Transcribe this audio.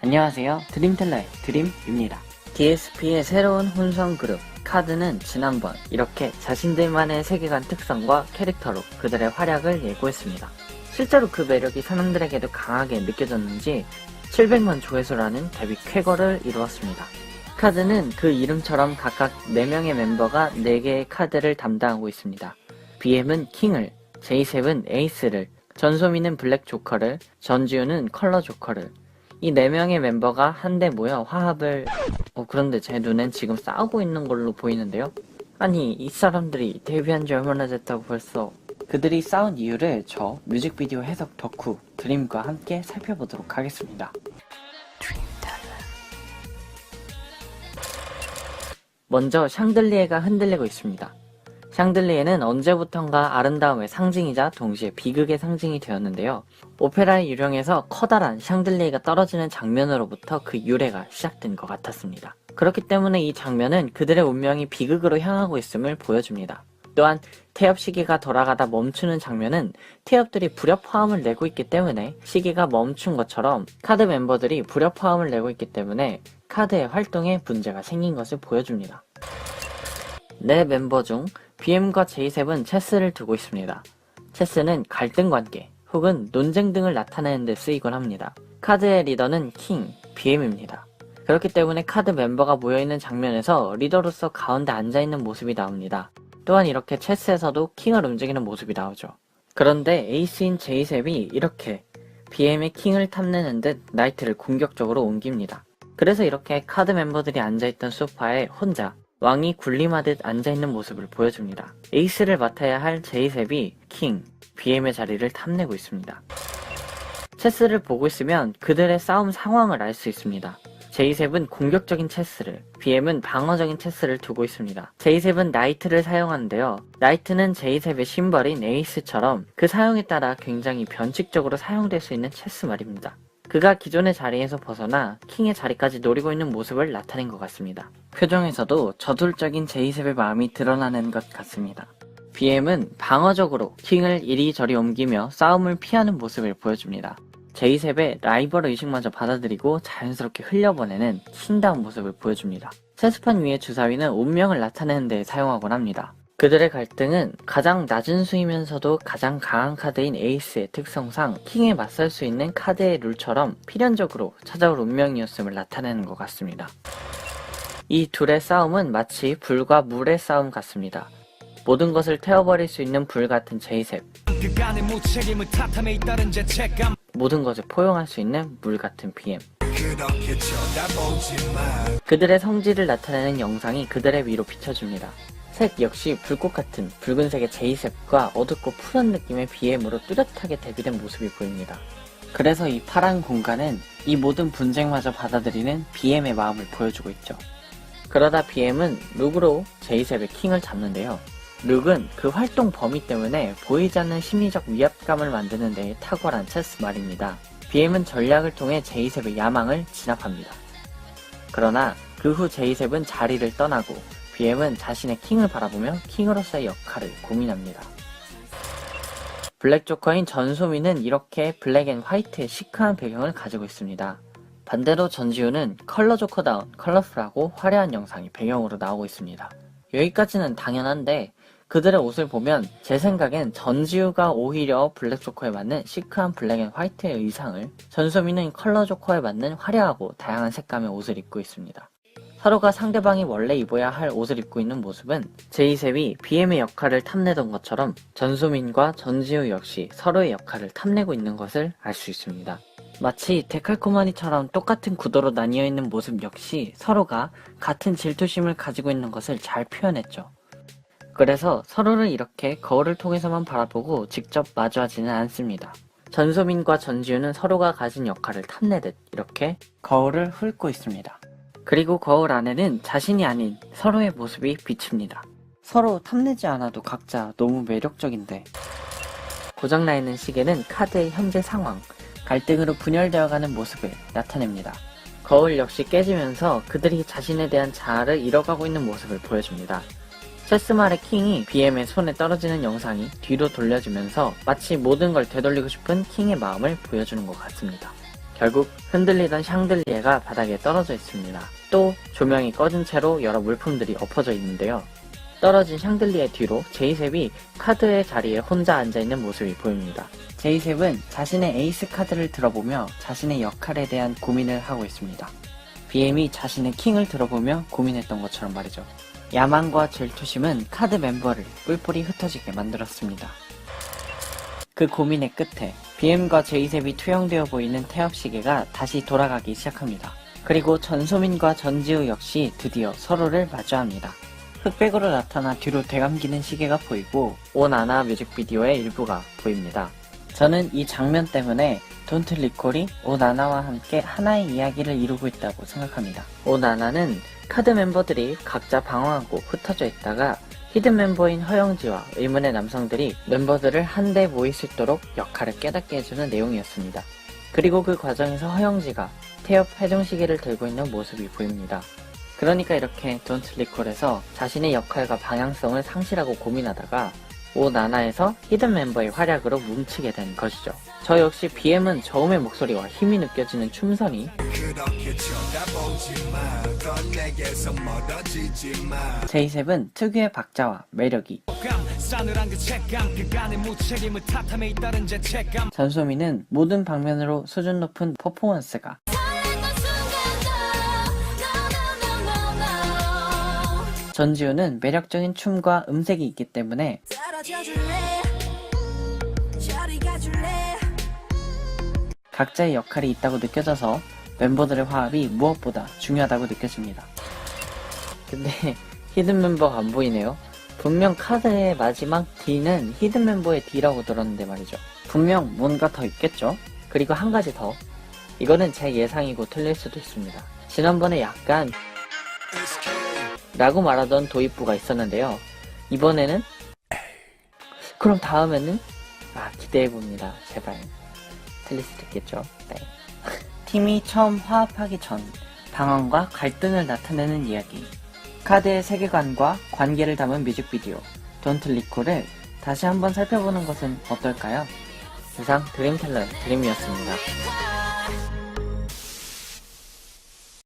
안녕하세요. 드림텔러의 드림입니다. DSP의 새로운 혼성 그룹 카드는 지난번 이렇게 자신들만의 세계관 특성과 캐릭터로 그들의 활약을 예고했습니다. 실제로 그 매력이 사람들에게도 강하게 느껴졌는지 700만 조회수라는 데뷔 쾌거를 이루었습니다. 카드는 그 이름처럼 각각 4명의 멤버가 4개의 카드를 담당하고 있습니다. BM은 킹을, 제이셉은 에이스를, 전소민은 블랙 조커를, 전지우는 컬러 조커를, 이 4명의 멤버가 한데 모여 화합을... 그런데 제 눈엔 지금 싸우고 있는 걸로 보이는데요? 아니, 이 사람들이 데뷔한 지 얼마나 됐다고 벌써... 그들이 싸운 이유를 저 뮤직비디오 해석 덕후 드림과 함께 살펴보도록 하겠습니다. 먼저 샹들리에가 흔들리고 있습니다. 샹들리에는 언제부턴가 아름다움의 상징이자 동시에 비극의 상징이 되었는데요. 오페라의 유령에서 커다란 샹들리에가 떨어지는 장면으로부터 그 유래가 시작된 것 같았습니다. 그렇기 때문에 이 장면은 그들의 운명이 비극으로 향하고 있음을 보여줍니다. 또한 태엽 시계가 돌아가다 멈추는 장면은 태엽들이 불협화음을 내고 있기 때문에 시계가 멈춘 것처럼 카드 멤버들이 불협화음을 내고 있기 때문에 카드의 활동에 문제가 생긴 것을 보여줍니다. 네 멤버 중 BM과 제이셉은 체스를 두고 있습니다. 체스는 갈등 관계 혹은 논쟁 등을 나타내는 데 쓰이곤 합니다. 카드의 리더는 킹, BM입니다. 그렇기 때문에 카드 멤버가 모여있는 장면에서 리더로서 가운데 앉아있는 모습이 나옵니다. 또한 이렇게 체스에서도 킹을 움직이는 모습이 나오죠. 그런데 에이스인 제이셉이 이렇게 BM의 킹을 탐내는 듯 나이트를 공격적으로 옮깁니다. 그래서 이렇게 카드 멤버들이 앉아있던 소파에 혼자 왕이 군림하듯 앉아있는 모습을 보여줍니다. 에이스를 맡아야 할 제이셉이 킹, BM의 자리를 탐내고 있습니다. 체스를 보고 있으면 그들의 싸움 상황을 알 수 있습니다. 제이셉은 공격적인 체스를, BM은 방어적인 체스를 두고 있습니다. 제이셉은 나이트를 사용하는데요. 나이트는 제이셉의 심벌인 에이스처럼 그 사용에 따라 굉장히 변칙적으로 사용될 수 있는 체스 말입니다. 그가 기존의 자리에서 벗어나 킹의 자리까지 노리고 있는 모습을 나타낸 것 같습니다. 표정에서도 저돌적인 제이셉의 마음이 드러나는 것 같습니다. BM은 방어적으로 킹을 이리저리 옮기며 싸움을 피하는 모습을 보여줍니다. 제이셉의 라이벌 의식마저 받아들이고 자연스럽게 흘려보내는 킹다운 모습을 보여줍니다. 체스판 위의 주사위는 운명을 나타내는 데 사용하곤 합니다. 그들의 갈등은 가장 낮은 수이면서도 가장 강한 카드인 에이스의 특성상 킹에 맞설 수 있는 카드의 룰처럼 필연적으로 찾아올 운명이었음을 나타내는 것 같습니다. 이 둘의 싸움은 마치 불과 물의 싸움 같습니다. 모든 것을 태워버릴 수 있는 불 같은 제이셉, 모든 것을 포용할 수 있는 물 같은 BM. 그들의 성질을 나타내는 영상이 그들의 위로 비춰줍니다. 색 역시 불꽃 같은 붉은색의 제이셉과 어둡고 푸른 느낌의 BM으로 뚜렷하게 대비된 모습이 보입니다. 그래서 이 파란 공간은 이 모든 분쟁마저 받아들이는 BM의 마음을 보여주고 있죠. 그러다 BM은 룩으로 제이셉의 킹을 잡는데요. 룩은 그 활동 범위 때문에 보이지 않는 심리적 위압감을 만드는 데에 탁월한 체스 말입니다. BM은 전략을 통해 제이셉의 야망을 진압합니다. 그러나 그 후 제이셉은 자리를 떠나고 BM은 자신의 킹을 바라보며 킹으로서의 역할을 고민합니다. 블랙 조커인 전소민은 이렇게 블랙 앤 화이트의 시크한 배경을 가지고 있습니다. 반대로 전지우는 컬러 조커다운 컬러풀하고 화려한 영상이 배경으로 나오고 있습니다. 여기까지는 당연한데 그들의 옷을 보면 제 생각엔 전지우가 오히려 블랙 조커에 맞는 시크한 블랙 앤 화이트의 의상을, 전소민은 컬러 조커에 맞는 화려하고 다양한 색감의 옷을 입고 있습니다. 서로가 상대방이 원래 입어야 할 옷을 입고 있는 모습은 제이셉이 BM의 역할을 탐내던 것처럼 전소민과 전지우 역시 서로의 역할을 탐내고 있는 것을 알 수 있습니다. 마치 데칼코마니처럼 똑같은 구도로 나뉘어 있는 모습 역시 서로가 같은 질투심을 가지고 있는 것을 잘 표현했죠. 그래서 서로를 이렇게 거울을 통해서만 바라보고 직접 마주하지는 않습니다. 전소민과 전지우는 서로가 가진 역할을 탐내듯 이렇게 거울을 훑고 있습니다. 그리고 거울 안에는 자신이 아닌 서로의 모습이 비칩니다. 서로 탐내지 않아도 각자 너무 매력적인데. 고장나 있는 시계는 카드의 현재 상황, 갈등으로 분열되어가는 모습을 나타냅니다. 거울 역시 깨지면서 그들이 자신에 대한 자아를 잃어가고 있는 모습을 보여줍니다. 체스말의 킹이 BM의 손에 떨어지는 영상이 뒤로 돌려지면서 마치 모든 걸 되돌리고 싶은 킹의 마음을 보여주는 것 같습니다. 결국 흔들리던 샹들리에가 바닥에 떨어져 있습니다. 또 조명이 꺼진 채로 여러 물품들이 엎어져 있는데요. 떨어진 샹들리에 뒤로 제이셉이 카드의 자리에 혼자 앉아있는 모습이 보입니다. 제이셉은 자신의 에이스 카드를 들어보며 자신의 역할에 대한 고민을 하고 있습니다. BM이 자신의 킹을 들어보며 고민했던 것처럼 말이죠. 야망과 질투심은 카드 멤버를 뿔뿔이 흩어지게 만들었습니다. 그 고민의 끝에 BM과 제이셉이 투영되어 보이는 태엽 시계가 다시 돌아가기 시작합니다. 그리고 전소민과 전지우 역시 드디어 서로를 마주합니다. 흑백으로 나타나 뒤로 되감기는 시계가 보이고 오나나 뮤직비디오의 일부가 보입니다. 저는 이 장면 때문에 Don't Recall이 오나나와 함께 하나의 이야기를 이루고 있다고 생각합니다. 오나나는 카드 멤버들이 각자 방황하고 흩어져 있다가 히든 멤버인 허영지와 의문의 남성들이 멤버들을 한데 모일 수 있도록 역할을 깨닫게 해주는 내용이었습니다. 그리고 그 과정에서 허영지가 태엽 회전시계를 들고 있는 모습이 보입니다. 그러니까 이렇게 Don't Recall에서 자신의 역할과 방향성을 상실하고 고민하다가 오나나에서 히든 멤버의 활약으로 뭉치게 된 것이죠. 저 역시 BM은 저음의 목소리와 힘이 느껴지는 춤선이 제이셉은 특유의 박자와 매력이 전소민은 모든 방면으로 수준 높은 퍼포먼스가 전지우는 매력적인 춤과 음색이 있기 때문에 각자의 역할이 있다고 느껴져서 멤버들의 화합이 무엇보다 중요하다고 느껴집니다. 근데 히든 멤버가 안 보이네요. 분명 카드의 마지막 D는 히든 멤버의 D라고 들었는데 말이죠. 분명 뭔가 더 있겠죠? 그리고 한 가지 더. 이거는 제 예상이고 틀릴 수도 있습니다. 지난번에 약간 라고 말하던 도입부가 있었는데요. 이번에는 그럼 다음에는 기대해봅니다. 제발 틀릴 수도 있겠죠. 네. 팀이 처음 화합하기 전 방황과 갈등을 나타내는 이야기, 카드의 세계관과 관계를 담은 뮤직비디오 Don't Recall을 다시 한번 살펴보는 것은 어떨까요? 이상 드림텔러의 드림이었습니다.